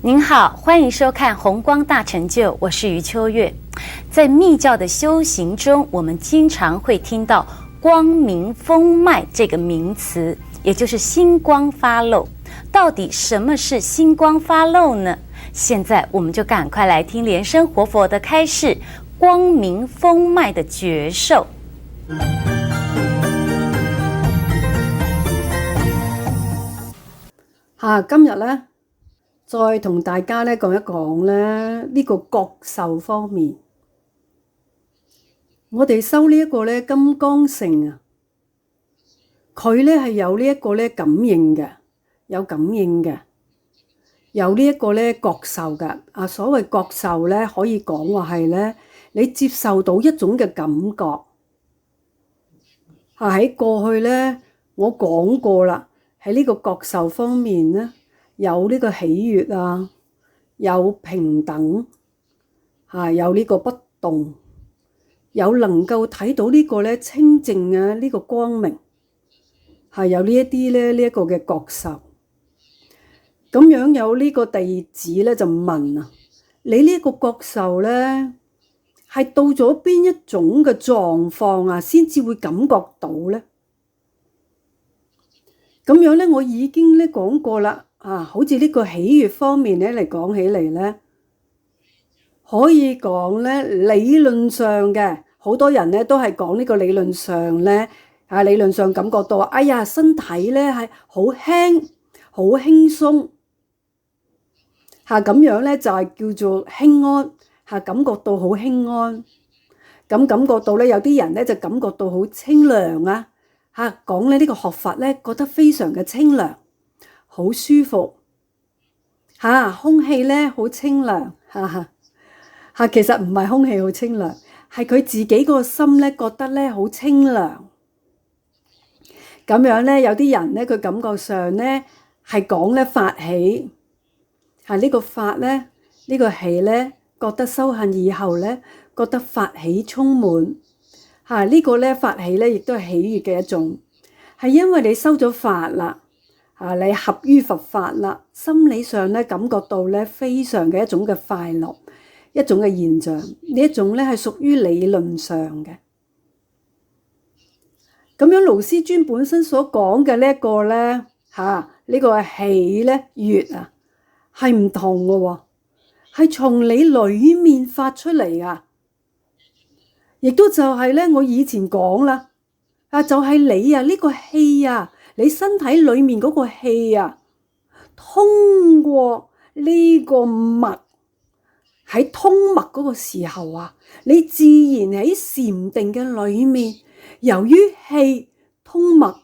您好，欢迎收看《弘光大成就》，我是余秋月。在密教的修行中，我们经常会听到光明风脉这个名词，也就是星光发露。到底什么是星光发露呢？现在我们就赶快来听莲生活佛的开示，光明风脉的觉受。今日咧，再同大家咧講一講咧呢個覺受方面。我哋修呢一個咧金剛乘啊，佢咧係有呢一個咧感應嘅，有感應嘅，有呢一個咧覺受嘅。所謂覺受咧，可以講話係咧，你接受到一種嘅感覺。喺過去咧，我講過啦。喺呢個覺受方面咧，有呢個喜悅啊，有平等，有呢個不動，有能夠睇到呢個咧清淨啊，呢個光明，有呢一啲咧呢一個嘅覺受。咁樣有呢個弟子咧就問啊，你呢一個覺受咧係到咗邊一種嘅狀況啊，先至會感覺到咧？咁樣咧，我已經咧講過啦，好似呢個喜悅方面咧嚟講起嚟咧，可以講咧理論上嘅，好多人咧都係講呢個理論上咧，理論上感覺到，哎呀，身體咧係好輕，好輕鬆，咁樣咧就係叫做輕安，感覺到好輕安，咁感覺到咧有啲人咧就感覺到好清涼啊。講咧呢個學法咧，覺得非常嘅清涼，好舒服，空氣咧好清涼，其實唔係空氣好清涼，係佢自己個心咧覺得咧好清涼。咁樣咧，有啲人咧佢感覺上咧係講咧發起，呢個發咧呢個起咧覺得修行以後咧覺得發起充滿。呢個咧發起咧，亦都係喜悅嘅一種，係因為你修咗法啦，你合於佛法啦，心理上咧感覺到咧非常嘅一種嘅快樂，一種嘅現象，呢一種咧係屬於理論上嘅。咁樣勞師尊本身所講嘅呢一個咧，呢個喜咧悅啊，係唔同嘅喎，係從你裏面發出嚟啊。亦都就係咧，我以前講啦，就係你啊，呢個氣啊，你身體裏面嗰個氣啊，通過呢個脈，喺通脈嗰個時候啊，你自然喺禪定嘅裏面，由於氣通脈，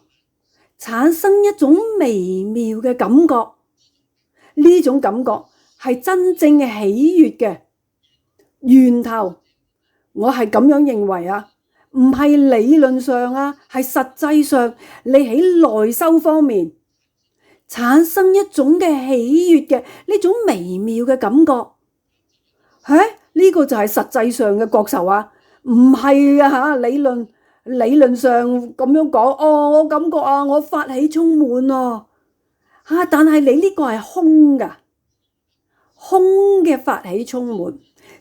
產生一種微妙嘅感覺，呢種感覺係真正嘅喜悅嘅源頭。我係咁樣認為啊，唔係理論上啊，係實際上你喺內修方面產生一種嘅喜悅嘅呢種微妙嘅感覺，呢個就係實際上嘅覺受啊，唔係理論上咁樣講，我感覺啊，我發起充滿啊，但係你呢個係空㗎，空嘅發起充滿。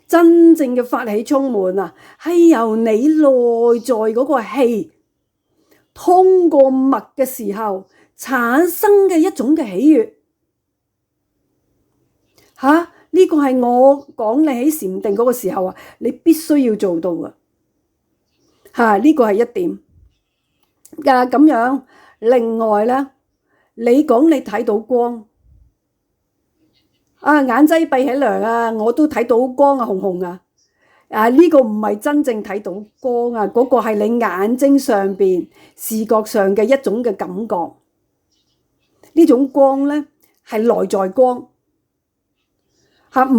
真正嘅發起充滿啊，係由你內在嗰個氣通過脈嘅時候產生嘅一種嘅喜悅。呢個係我講你喺禪定嗰個時候啊，你必須要做到嘅。呢個係一點。咁樣，另外咧，你講你睇到光。眼擠閉起嚟啊，我都睇到光啊，紅紅啊！呢個唔係真正睇到光啊，嗰個係你眼睛上邊視覺上嘅一種嘅感覺。呢種光咧係內在光，唔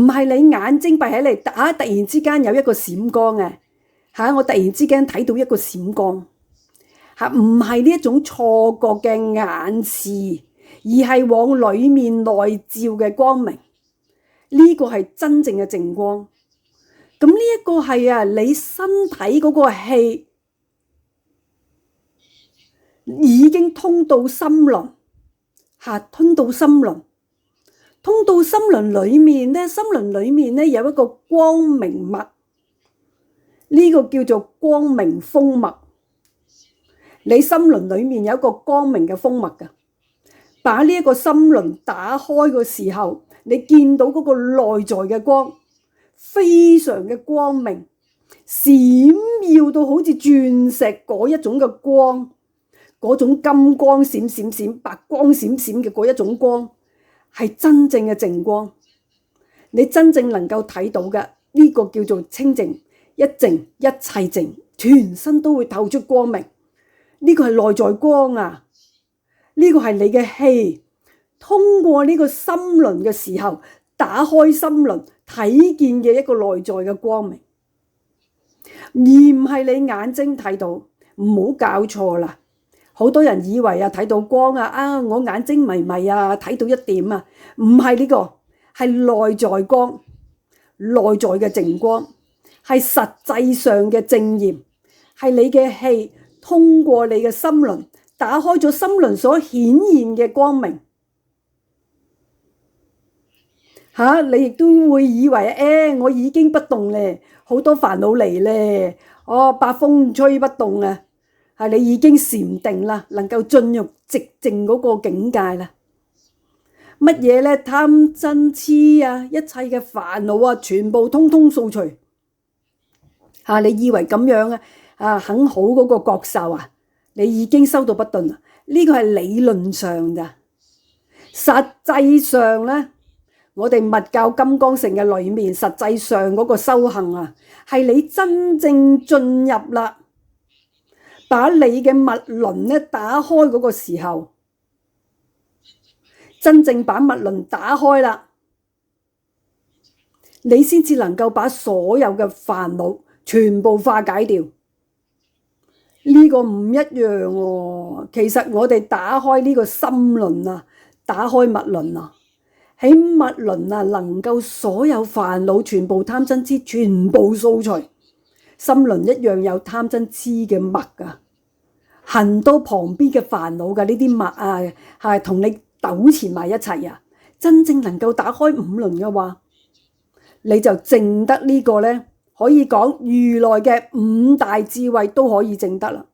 係你眼睛閉起嚟突然之間有一個閃光啊！我突然之間睇到一個閃光，唔係呢一種錯覺嘅眼視，而係往裡面內照嘅光明。呢個係真正嘅淨光，咁呢一個係你身體嗰個氣已經通到心輪，通到心輪，通到心輪裏面咧，心輪裏面咧有一個光明脈，呢個叫做光明風脈。你心輪裏面有一個光明嘅風脈噶，把呢一個心輪打開嘅時候，你見到嗰個內在嘅光，非常嘅光明，閃耀到好似鑽石嗰一種嘅光，嗰種金光閃閃閃、白光閃閃嘅嗰一種光，係真正嘅淨光。你真正能夠睇到嘅呢個叫做清淨，一淨一切淨，全身都會透出光明。呢個係內在光啊！呢個係你嘅氣通過呢個心輪嘅時候，打開心輪睇見嘅一個內在嘅光明，而唔係你眼睛睇到。唔好搞錯啦！好多人以為睇到光啊，我眼睛迷迷啊，睇到一點啊，唔係呢個，係內在光，內在嘅淨光，係實際上嘅正驗，係你嘅氣通過你嘅心輪，打開咗心輪所顯現嘅光明。你亦都會以為我已經不動咧，好多煩惱嚟咧，八風吹不動啊，你已經禪定啦，能夠進入寂靜嗰個境界啦。乜嘢咧？貪嗔癡啊，一切嘅煩惱啊，全部通通掃除。你以為咁樣很好嗰個覺受啊，你已經修到不頓啦。呢個係理論上咋，實際上咧，我哋密教金剛乘嘅裏面，實際上嗰個修行啊，係你真正進入啦，把你嘅密輪咧打開嗰個時候，真正把密輪打開啦，你先至能夠把所有嘅煩惱全部化解掉。呢個唔一樣喎。其實我哋打開呢個心輪啊，打開密輪啊，喺密輪啊，能夠所有煩惱全部貪嗔癡全部掃除。心輪一樣有貪嗔癡嘅脈啊，行到旁邊嘅煩惱嘅呢啲脈啊，係同你糾纏埋一齊啊。真正能夠打開五輪嘅話，你就證得呢個咧，可以講如來嘅五大智慧都可以證得啦。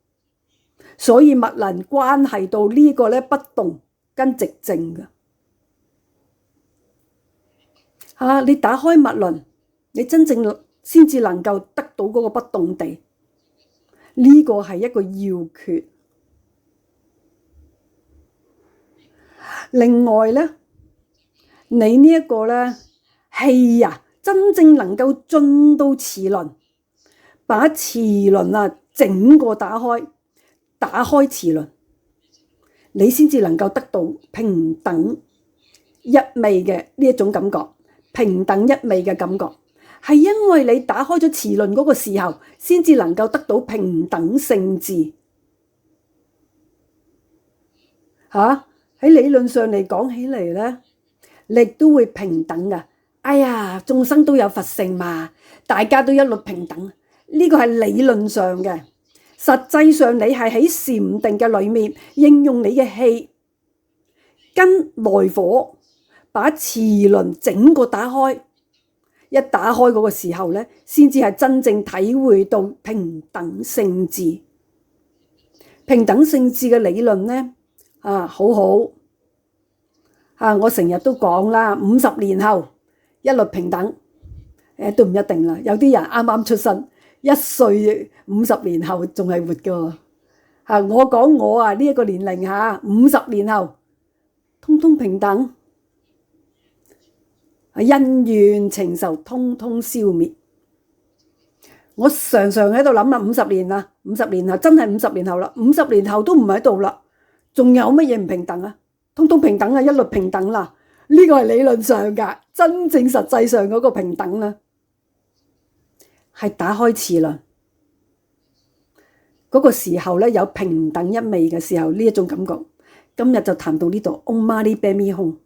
所以密輪關係到呢個咧不動跟寂靜嘅。你打開密輪，你真正先至能夠得到嗰個不動地。呢個係一個要訣。另外咧，你呢一個咧氣啊，真正能夠進到臍輪，把臍輪啊整個打開臍輪，你先至能夠得到平等一味嘅呢一種感覺。平等一味嘅感覺，係因為你打開咗臍輪嗰個時候，先至能夠得到平等性智。喺理論上嚟講起嚟咧，你都會平等噶。哎呀，眾生都有佛性嘛，大家都一律平等。呢個係理論上嘅，實際上你係喺禪定嘅裏面應用你嘅氣跟內火，把臍輪整個打開。一打開嗰個時候咧，先至係真正體會到平等性智。平等性智嘅理論咧，好好。我成日都講啦，50年後一律平等，都唔一定啦。有啲人啱啱出生1歲，50年後仲係活㗎。我講我呢一個年齡50年後通通平等。恩怨情仇通通消滅。我常常喺度諗啦，50年啦，50年後真係50年後啦，50年後都唔喺度啦，仲有乜嘢唔平等啊？通通平等啊，一律平等啦。呢個係理論上噶，真正實際上嗰個平等啊，係打開臍輪嗰個時候咧，有平等一味嘅時候，呢一種感覺。今日就談到呢度。Om Mani Padme Hum。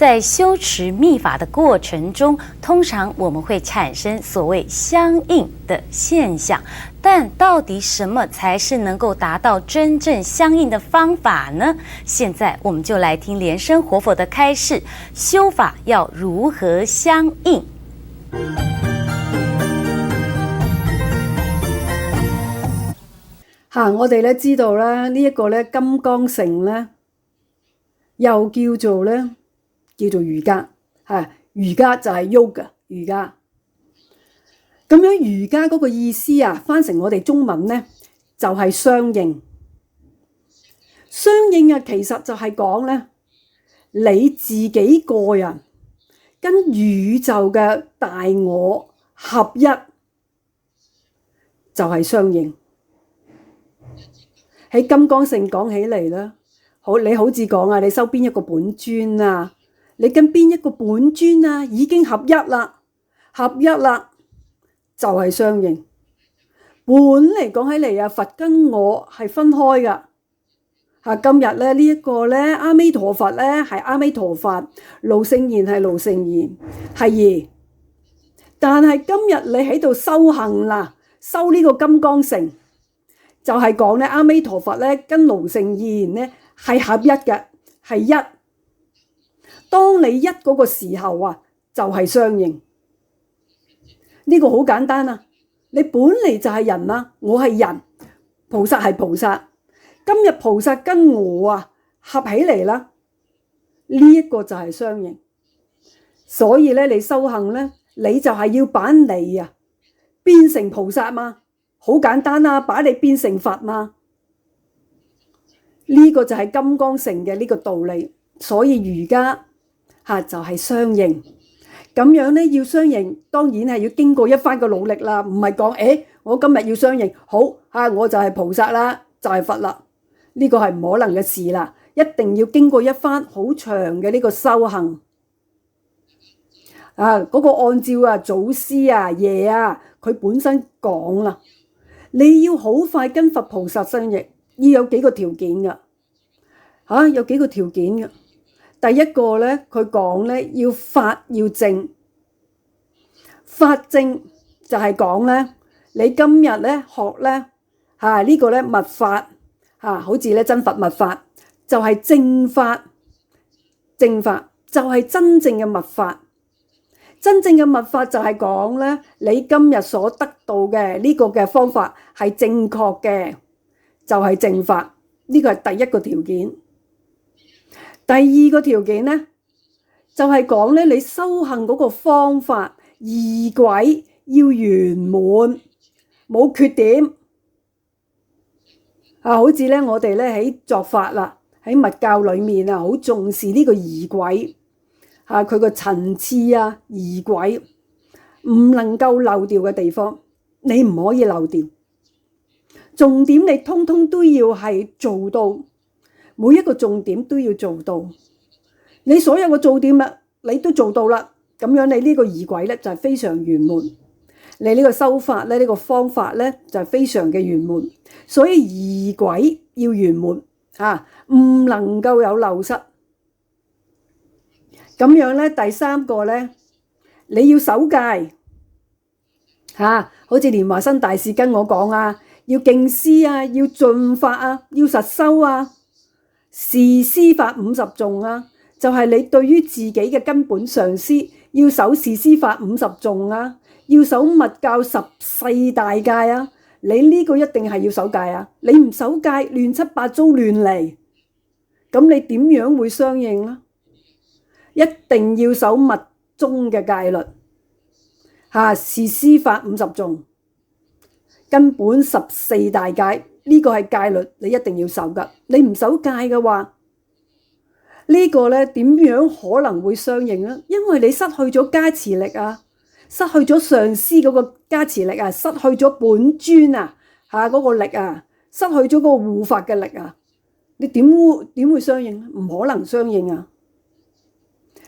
在修持密法的过程中，通常我们会产生所谓相应的现象，但到底什么才是能够达到真正相应的方法呢？现在我们就来听莲生活佛的开示，修法要如何相应。我哋咧知道咧呢一個咧金剛乘咧，又叫做瑜伽，瑜伽就係 yoga 瑜伽。咁樣瑜伽嗰個意思啊，翻成我哋中文咧就係相應。相應啊，其實就係講咧你自己個人跟宇宙嘅大我合一，就係相應。喺金剛乘講起嚟啦，你好似講啊，你修邊一個本尊啊，你跟邊一個本尊啊，已經合一啦，就係相應。本嚟講起嚟啊，佛跟我係分開噶。今日咧呢一個咧，阿彌陀佛咧係阿彌陀佛，盧聖賢係盧聖賢，係兒。但係今日你喺度修行啦，修呢個金剛乘。就係講咧，阿彌陀佛咧跟盧聖賢咧係合一嘅，係一。當你一嗰個時候啊，就係相應。呢個好簡單啊！你本嚟就係人啦，我係人，菩薩係菩薩。今日菩薩跟我啊合起嚟啦，呢一個就係相應。所以咧，你修行咧，你就係要把你啊變成菩薩嘛。好簡單啊，把你變成佛嘛，呢個就係金剛乘嘅呢個道理。所以瑜伽就係相應。咁樣咧要相應，當然係要經過一番嘅努力啦，唔係講我今日要相應，好我就係菩薩啦，就係佛啦，呢個係唔可能嘅事啦，一定要經過一番好長嘅呢個修行。嗰個按照祖師爺佢本身講啦。你要好快跟佛菩薩相應，要有幾個條件噶，有幾個條件噶。第一個咧，佢講咧要法要正，法正就係講咧，你今日咧學咧呢個咧密法好似咧真佛密法，就係正法，正法就係真正嘅密法。真正嘅密法就係講咧，你今日所得到嘅呢個嘅方法係正確嘅，就係正法。呢個係第一個條件。第二個條件咧，就係講咧，你修行嗰個方法儀軌要圓滿，冇缺點。好似咧我哋咧喺作法啦，喺密教裏面好重視呢個儀軌。佢個層次儀軌唔能夠漏掉嘅地方，你唔可以漏掉。重點你通通都要係做到，每一個重點都要做到。你所有嘅重點你都做到啦，咁樣你呢個儀軌咧就係非常圓滿。你呢個修法咧，呢個方法咧就係非常嘅圓滿。所以儀軌要圓滿唔能夠有漏失。咁樣咧，第三個咧，你要守戒好似蓮華生大士跟我講要敬師要盡法要實修事師法50頌就係你對於自己嘅根本上師要守事師法50頌要守密教14大戒你呢個一定係要守戒你唔守戒，亂七八糟亂嚟，咁你點樣會相應呢？一定要守密宗嘅戒律事師法50頌，根本14大戒，呢個係戒律，你一定要守噶。你唔守戒嘅話，呢個咧點樣可能會相應呢？因為你失去咗加持力失去咗上師嗰個加持力失去咗本尊嗰個力失去咗嗰個護法嘅力你點會相應呢？唔可能相應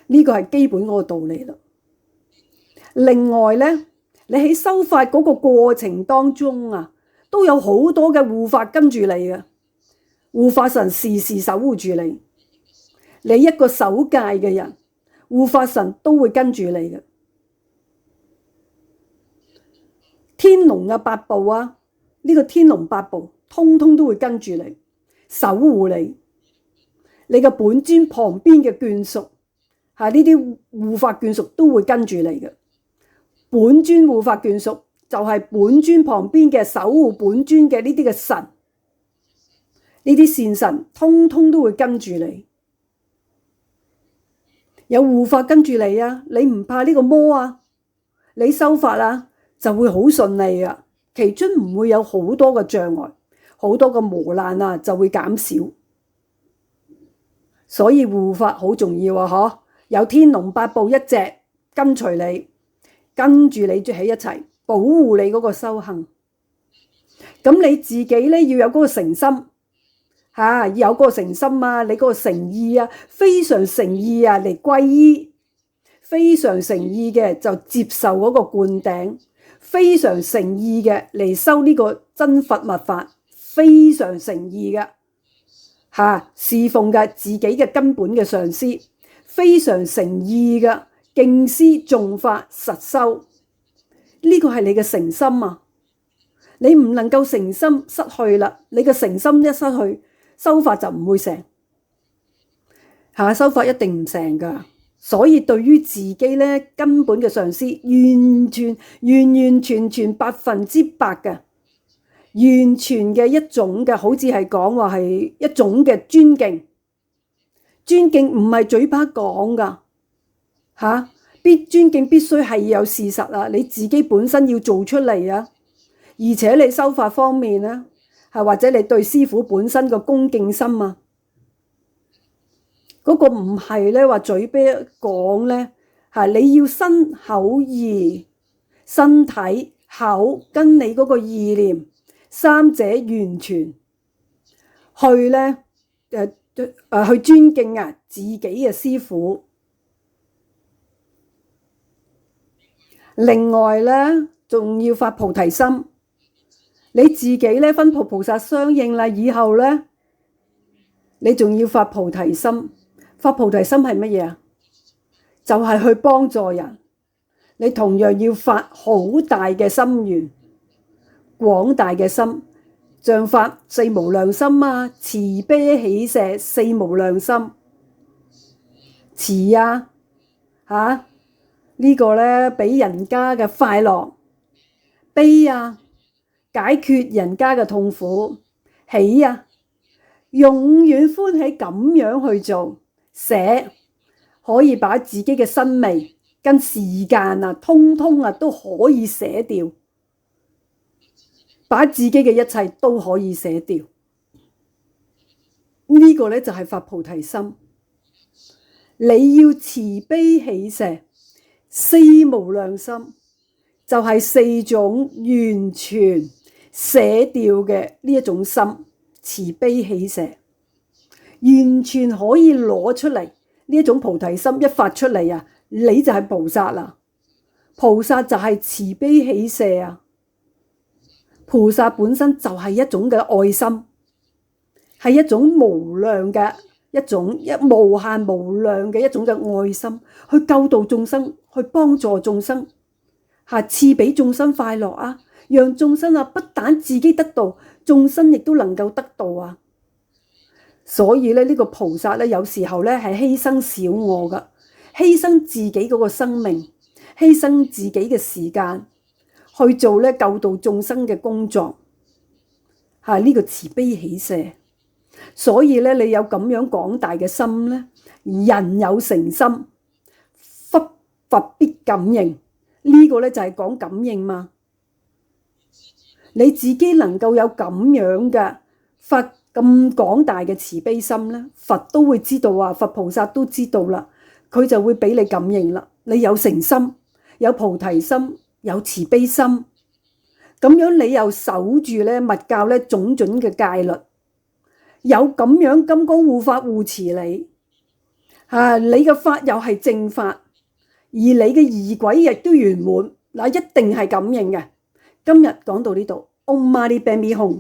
呢個係基本嗰個道理啦。另外咧，你喺修法嗰個過程當中都有好多嘅護法跟住你嘅，護法神時時守護住你。你一個守戒嘅人，護法神都會跟住你嘅。天龍嘅八部啊，呢個天龍八部通通都會跟住你，守護你。你嘅本尊旁邊嘅眷屬，呢啲護法眷屬都會跟住你嘅。本尊護法眷屬就係本尊旁邊嘅守護本尊嘅呢啲嘅神，呢啲善神通通都會跟住你。有護法跟住你啊，你唔怕呢個魔啊，你修法啊就會好順利啊，其中唔會有好多嘅障礙，好多嘅磨難啊就會減少。所以護法好重要啊，嗬！有天龍八部一隻跟隨你，跟住你喺一齊保護你嗰個修行。咁你自己咧要有嗰個誠心，要有嗰個誠心啊，你嗰個誠意啊，非常誠意啊嚟皈依，非常誠意嘅就接受嗰個灌頂，非常誠意嘅嚟修呢個真佛密法，非常誠意嘅。侍奉嘅自己嘅根本嘅上師，非常誠意嘅敬師重法實修，呢個係你嘅誠心啊！你唔能夠誠心失去啦，你嘅誠心一失去，修法就唔會成，修法一定唔成噶。所以對於自己咧根本嘅上師，完全100%嘅。完全嘅一種嘅，好似係講話係一種嘅尊敬。尊敬唔係嘴巴講噶，尊敬必須係有事實啊！你自己本身要做出嚟啊！而且你修法方面咧，或者你對師父本身嘅恭敬心啊，嗰個唔係咧話嘴巴講咧，你要身口意、身體口跟你嗰個意念。三者完全去咧，去尊敬啊自己嘅師父。另外咧，仲要發菩提心。你自己咧分菩薩相應啦，以後咧，你仲要發菩提心。發菩提心係乜嘢啊？就係去幫助人。你同樣要發好大嘅心願。廣大嘅心，像發四無量心啊，慈悲喜捨四無量心，慈呢個咧俾人家嘅快樂，悲解決人家嘅痛苦，喜永遠歡喜咁樣去做，捨可以把自己嘅生命跟時間通通都可以捨掉。把自己嘅一切都可以捨掉，呢個咧就係發菩提心。你要慈悲喜捨四無量心，就係四種完全捨掉嘅呢一種心，慈悲喜捨，完全可以攞出嚟。呢一種菩提心一發出嚟啊，你就係菩薩啦。菩薩就係慈悲喜捨啊。菩薩本身就係一種嘅愛心，係一種無量嘅一種無限無量嘅一種嘅愛心，去救度眾生，去幫助眾生，賜俾眾生快樂啊！讓眾生不但自己得到，眾生亦都能夠得到啊！所以咧，呢個菩薩咧，有時候咧係犧牲小我噶，犧牲自己嗰個生命，犧牲自己嘅時間。去做咧救度眾生嘅工作，呢個慈悲喜捨。所以咧，你有咁樣廣大嘅心咧，人有誠心，佛必感應。呢個咧就係講感應嘛。你自己能夠有咁樣嘅發咁廣大嘅慈悲心咧，佛都會知道啊，佛菩薩都知道啦，佢就會俾你感應啦。你有誠心，有菩提心。有慈悲心，咁樣你又守住咧密教咧種種嘅戒律，有咁樣金剛護法護持你，你嘅法又係正法，而你嘅儀軌亦都圓滿，嗱，一定係感應嘅。今日講到呢度，Om Mani Padme Hum。